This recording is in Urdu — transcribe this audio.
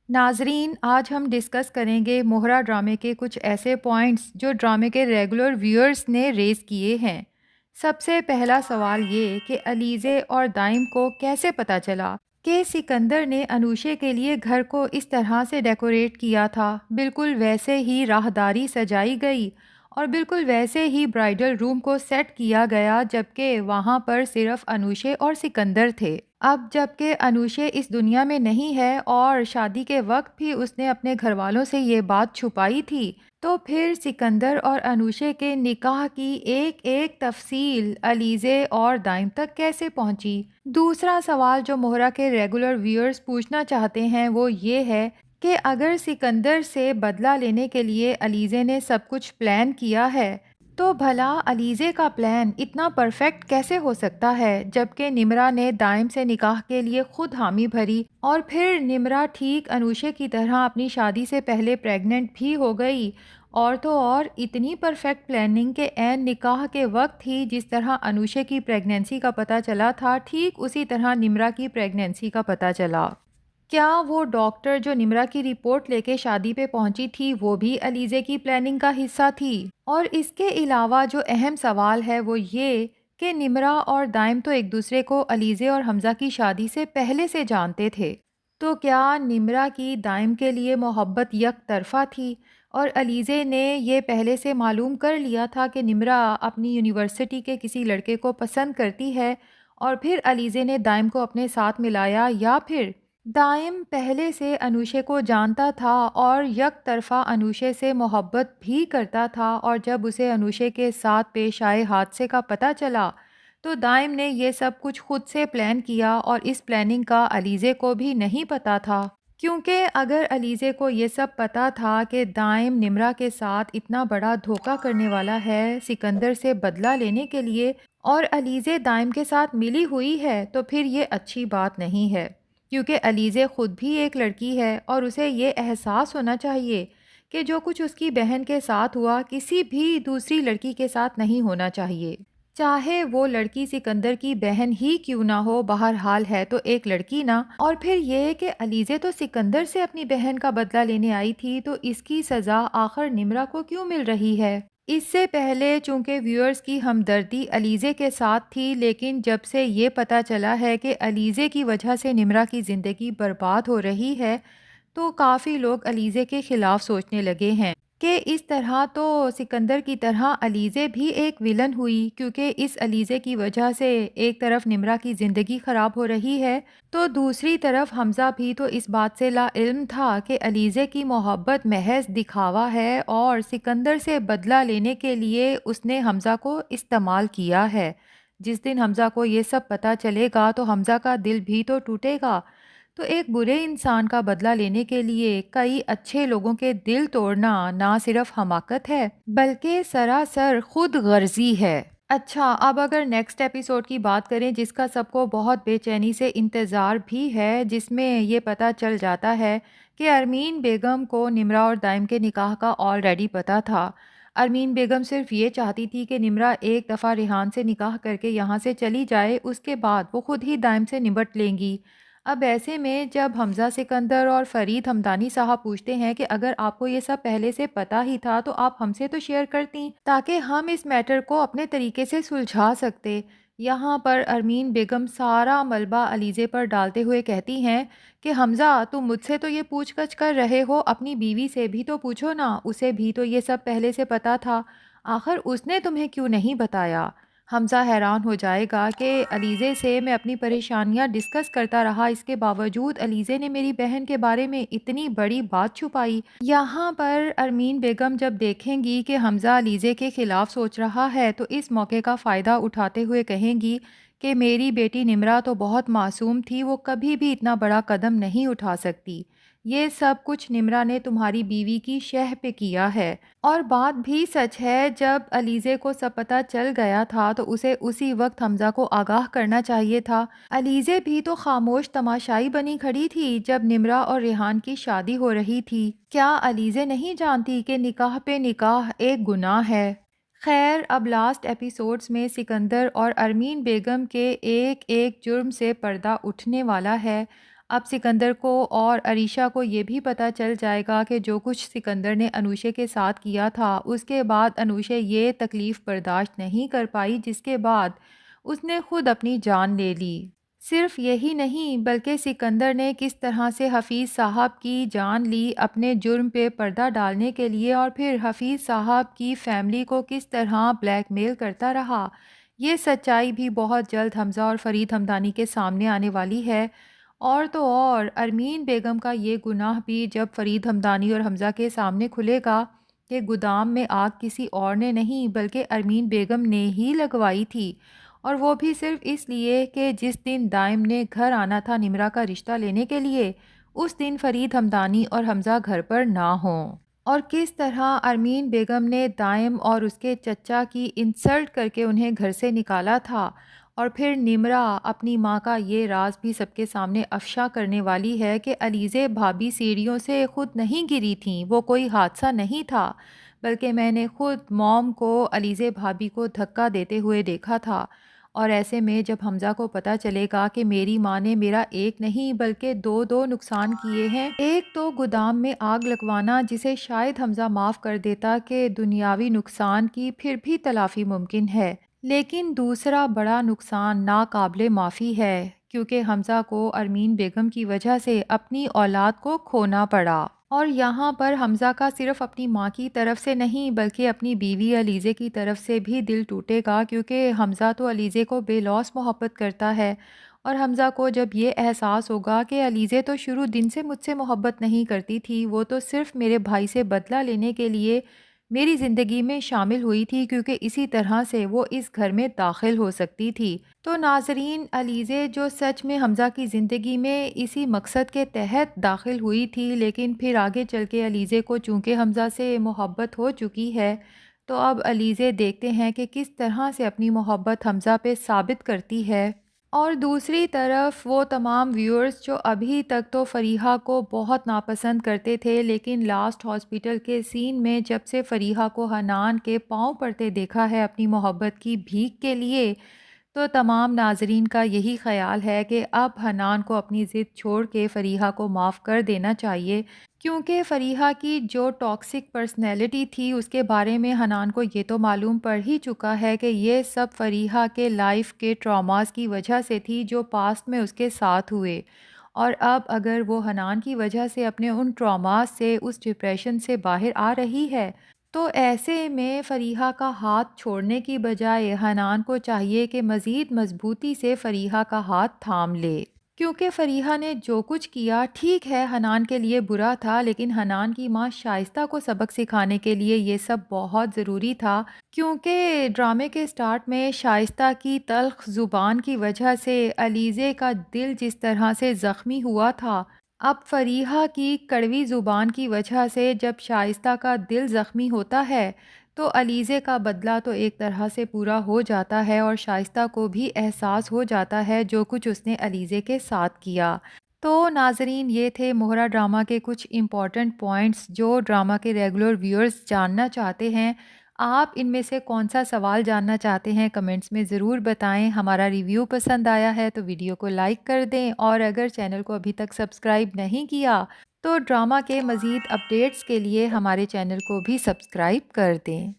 ناظرین، آج ہم ڈسکس کریں گے مہرا ڈرامے کے کچھ ایسے پوائنٹس جو ڈرامے کے ریگولر ویورز نے ریز کیے ہیں۔ سب سے پہلا سوال یہ کہ علیزے اور دائم کو کیسے پتہ چلا کہ سکندر نے انوشے کے لیے گھر کو اس طرح سے ڈیکوریٹ کیا تھا، بالکل ویسے ہی راہداری سجائی گئی اور بالکل ویسے ہی برائڈل روم کو سیٹ کیا گیا، جبکہ وہاں پر صرف انوشے اور سکندر تھے۔ اب جب کہ انوشے اس دنیا میں نہیں ہے اور شادی کے وقت بھی اس نے اپنے گھر والوں سے یہ بات چھپائی تھی، تو پھر سکندر اور انوشے کے نکاح کی ایک ایک تفصیل علیزے اور دائم تک کیسے پہنچی؟ دوسرا سوال جو مہرا کے ریگولر ویورز پوچھنا چاہتے ہیں وہ یہ ہے کہ اگر سکندر سے بدلہ لینے کے لیے علیزے نے سب کچھ پلان کیا ہے، تو بھلا علیزے کا پلان اتنا پرفیکٹ کیسے ہو سکتا ہے، جبکہ نمرا نے دائم سے نکاح کے لیے خود حامی بھری اور پھر نمرا ٹھیک انوشے کی طرح اپنی شادی سے پہلے پریگننٹ بھی ہو گئی، اور تو اور اتنی پرفیکٹ پلاننگ کے عین نکاح کے وقت ہی جس طرح انوشے کی پریگننسی کا پتہ چلا تھا، ٹھیک اسی طرح نمرا کی پریگننسی کا پتہ چلا۔ کیا وہ ڈاکٹر جو نمرا کی رپورٹ لے کے شادی پہ پہنچی تھی وہ بھی علیزے کی پلاننگ کا حصہ تھی؟ اور اس کے علاوہ جو اہم سوال ہے وہ یہ کہ نمرا اور دائم تو ایک دوسرے کو علیزے اور حمزہ کی شادی سے پہلے سے جانتے تھے، تو کیا نمرا کی دائم کے لیے محبت یک طرفہ تھی اور علیزے نے یہ پہلے سے معلوم کر لیا تھا کہ نمرا اپنی یونیورسٹی کے کسی لڑکے کو پسند کرتی ہے اور پھر علیزے نے دائم کو اپنے ساتھ ملایا، یا پھر دائم پہلے سے انوشے کو جانتا تھا اور یک طرفہ انوشے سے محبت بھی کرتا تھا، اور جب اسے انوشے کے ساتھ پیش آئے حادثے کا پتہ چلا تو دائم نے یہ سب کچھ خود سے پلان کیا اور اس پلاننگ کا علیزے کو بھی نہیں پتہ تھا؟ کیونکہ اگر علیزے کو یہ سب پتہ تھا کہ دائم نمرا کے ساتھ اتنا بڑا دھوکہ کرنے والا ہے سکندر سے بدلہ لینے کے لیے، اور علیزے دائم کے ساتھ ملی ہوئی ہے، تو پھر یہ اچھی بات نہیں ہے، کیونکہ علیزے خود بھی ایک لڑکی ہے اور اسے یہ احساس ہونا چاہیے کہ جو کچھ اس کی بہن کے ساتھ ہوا کسی بھی دوسری لڑکی کے ساتھ نہیں ہونا چاہیے، چاہے وہ لڑکی سکندر کی بہن ہی کیوں نہ ہو، بہرحال ہے تو ایک لڑکی نا۔ اور پھر یہ کہ علیزے تو سکندر سے اپنی بہن کا بدلہ لینے آئی تھی، تو اس کی سزا آخر نمرا کو کیوں مل رہی ہے؟ اس سے پہلے چونکہ ویورز کی ہمدردی علیزے کے ساتھ تھی، لیکن جب سے یہ پتہ چلا ہے کہ علیزے کی وجہ سے نمرا کی زندگی برباد ہو رہی ہے، تو کافی لوگ علیزے کے خلاف سوچنے لگے ہیں کہ اس طرح تو سکندر کی طرح علیزے بھی ایک ویلن ہوئی، کیونکہ اس علیزے کی وجہ سے ایک طرف نمرا کی زندگی خراب ہو رہی ہے تو دوسری طرف حمزہ بھی تو اس بات سے لا علم تھا کہ علیزے کی محبت محض دکھاوا ہے اور سکندر سے بدلہ لینے کے لیے اس نے حمزہ کو استعمال کیا ہے۔ جس دن حمزہ کو یہ سب پتہ چلے گا تو حمزہ کا دل بھی تو ٹوٹے گا، تو ایک برے انسان کا بدلہ لینے کے لیے کئی اچھے لوگوں کے دل توڑنا نہ صرف حماقت ہے بلکہ سراسر خود غرضی ہے۔ اچھا، اب اگر نیکسٹ ایپیسوڈ کی بات کریں جس کا سب کو بہت بے چینی سے انتظار بھی ہے، جس میں یہ پتہ چل جاتا ہے کہ ارمین بیگم کو نمرا اور دائم کے نکاح کا آلریڈی پتہ تھا۔ ارمین بیگم صرف یہ چاہتی تھی کہ نمرا ایک دفعہ ریحان سے نکاح کر کے یہاں سے چلی جائے، اس کے بعد وہ خود ہی دائم سے نمٹ لیں گی۔ اب ایسے میں جب حمزہ سکندر اور فرید ہمدانی صاحب پوچھتے ہیں کہ اگر آپ کو یہ سب پہلے سے پتہ ہی تھا تو آپ ہم سے تو شیئر کرتی تاکہ ہم اس میٹر کو اپنے طریقے سے سلجھا سکتے، یہاں پر ارمین بیگم سارا ملبہ علیزے پر ڈالتے ہوئے کہتی ہیں کہ حمزہ تم مجھ سے تو یہ پوچھ گچھ کر رہے ہو، اپنی بیوی سے بھی تو پوچھو نا، اسے بھی تو یہ سب پہلے سے پتہ تھا، آخر اس نے تمہیں کیوں نہیں بتایا؟ حمزہ حیران ہو جائے گا کہ علیزے سے میں اپنی پریشانیاں ڈسکس کرتا رہا، اس کے باوجود علیزے نے میری بہن کے بارے میں اتنی بڑی بات چھپائی۔ یہاں پر ارمین بیگم جب دیکھیں گی کہ حمزہ علیزے کے خلاف سوچ رہا ہے تو اس موقع کا فائدہ اٹھاتے ہوئے کہیں گی کہ میری بیٹی نمرا تو بہت معصوم تھی، وہ کبھی بھی اتنا بڑا قدم نہیں اٹھا سکتی، یہ سب کچھ نمرا نے تمہاری بیوی کی شہ پہ کیا ہے۔ اور بات بھی سچ ہے، جب علیزے کو سب پتہ چل گیا تھا تو اسے اسی وقت حمزہ کو آگاہ کرنا چاہیے تھا۔ علیزے بھی تو خاموش تماشائی بنی کھڑی تھی جب نمرا اور ریحان کی شادی ہو رہی تھی، کیا علیزے نہیں جانتی کہ نکاح پہ نکاح ایک گناہ ہے؟ خیر، اب لاسٹ ایپیسوڈز میں سکندر اور ارمین بیگم کے ایک ایک جرم سے پردہ اٹھنے والا ہے۔ اب سکندر کو اور عریشہ کو یہ بھی پتہ چل جائے گا کہ جو کچھ سکندر نے انوشے کے ساتھ کیا تھا، اس کے بعد انوشے یہ تکلیف برداشت نہیں کر پائی، جس کے بعد اس نے خود اپنی جان لے لی۔ صرف یہی نہیں بلکہ سکندر نے کس طرح سے حفیظ صاحب کی جان لی اپنے جرم پہ پردہ ڈالنے کے لیے، اور پھر حفیظ صاحب کی فیملی کو کس طرح بلیک میل کرتا رہا، یہ سچائی بھی بہت جلد حمزہ اور فرید ہمدانی کے سامنے آنے والی ہے۔ اور تو اور ارمین بیگم کا یہ گناہ بھی جب فرید ہمدانی اور حمزہ کے سامنے کھلے گا کہ گودام میں آگ کسی اور نے نہیں بلکہ ارمین بیگم نے ہی لگوائی تھی، اور وہ بھی صرف اس لیے کہ جس دن دائم نے گھر آنا تھا نمرہ کا رشتہ لینے کے لیے، اس دن فرید ہمدانی اور حمزہ گھر پر نہ ہوں۔ اور کس طرح ارمین بیگم نے دائم اور اس کے چچا کی انسلٹ کر کے انہیں گھر سے نکالا تھا، اور پھر نمرہ اپنی ماں کا یہ راز بھی سب کے سامنے افشا کرنے والی ہے کہ علیزے بھابی سیڑھیوں سے خود نہیں گری تھیں، وہ کوئی حادثہ نہیں تھا، بلکہ میں نے خود موم کو علیزے بھابی کو دھکا دیتے ہوئے دیکھا تھا۔ اور ایسے میں جب حمزہ کو پتہ چلے گا کہ میری ماں نے میرا ایک نہیں بلکہ دو نقصان کیے ہیں، ایک تو گودام میں آگ لگوانا جسے شاید حمزہ معاف کر دیتا کہ دنیاوی نقصان کی پھر بھی تلافی ممکن ہے، لیکن دوسرا بڑا نقصان ناقابل معافی ہے، کیونکہ حمزہ کو ارمین بیگم کی وجہ سے اپنی اولاد کو کھونا پڑا۔ اور یہاں پر حمزہ کا صرف اپنی ماں کی طرف سے نہیں بلکہ اپنی بیوی علیزے کی طرف سے بھی دل ٹوٹے گا، کیونکہ حمزہ تو علیزے کو بے لوث محبت کرتا ہے، اور حمزہ کو جب یہ احساس ہوگا کہ علیزے تو شروع دن سے مجھ سے محبت نہیں کرتی تھی، وہ تو صرف میرے بھائی سے بدلہ لینے کے لیے میری زندگی میں شامل ہوئی تھی، کیونکہ اسی طرح سے وہ اس گھر میں داخل ہو سکتی تھی۔ تو ناظرین، علیزے جو سچ میں حمزہ کی زندگی میں اسی مقصد کے تحت داخل ہوئی تھی، لیکن پھر آگے چل کے علیزے کو چونکہ حمزہ سے محبت ہو چکی ہے، تو اب علیزے دیکھتے ہیں کہ کس طرح سے اپنی محبت حمزہ پہ ثابت کرتی ہے۔ اور دوسری طرف وہ تمام ویورز جو ابھی تک تو فریحہ کو بہت ناپسند کرتے تھے، لیکن لاسٹ ہاسپٹل کے سین میں جب سے فریحہ کو حنان کے پاؤں پڑتے دیکھا ہے اپنی محبت کی بھیک کے لیے، تو تمام ناظرین کا یہی خیال ہے کہ اب حنان کو اپنی ضد چھوڑ کے فریحہ کو معاف کر دینا چاہیے، کیونکہ فریحہ کی جو ٹاکسک پرسنالٹی تھی اس کے بارے میں حنان کو یہ تو معلوم پڑ ہی چکا ہے کہ یہ سب فریحہ کے لائف کے ٹراماز کی وجہ سے تھی جو پاسٹ میں اس کے ساتھ ہوئے، اور اب اگر وہ حنان کی وجہ سے اپنے ان ٹراماز سے، اس ڈپریشن سے باہر آ رہی ہے، تو ایسے میں فریحہ کا ہاتھ چھوڑنے کی بجائے حنان کو چاہیے کہ مزید مضبوطی سے فریحہ کا ہاتھ تھام لے، کیونکہ فریحہ نے جو کچھ کیا ٹھیک ہے حنان کے لیے برا تھا، لیکن حنان کی ماں شائستہ کو سبق سکھانے کے لیے یہ سب بہت ضروری تھا، کیونکہ ڈرامے کے سٹارٹ میں شائستہ کی تلخ زبان کی وجہ سے علیزے کا دل جس طرح سے زخمی ہوا تھا، اب فریحہ کی کڑوی زبان کی وجہ سے جب شائستہ کا دل زخمی ہوتا ہے تو علیزے کا بدلہ تو ایک طرح سے پورا ہو جاتا ہے، اور شائستہ کو بھی احساس ہو جاتا ہے جو کچھ اس نے علیزے کے ساتھ کیا۔ تو ناظرین، یہ تھے مہرا ڈرامہ کے کچھ امپورٹنٹ پوائنٹس جو ڈرامہ کے ریگولر ویورز جاننا چاہتے ہیں۔ آپ ان میں سے کون سا سوال جاننا چاہتے ہیں کمنٹس میں ضرور بتائیں۔ ہمارا ریویو پسند آیا ہے تو ویڈیو کو لائک کر دیں، اور اگر چینل کو ابھی تک سبسکرائب نہیں کیا تو ڈرامہ کے مزید اپڈیٹس کے لیے ہمارے چینل کو بھی سبسکرائب کر دیں۔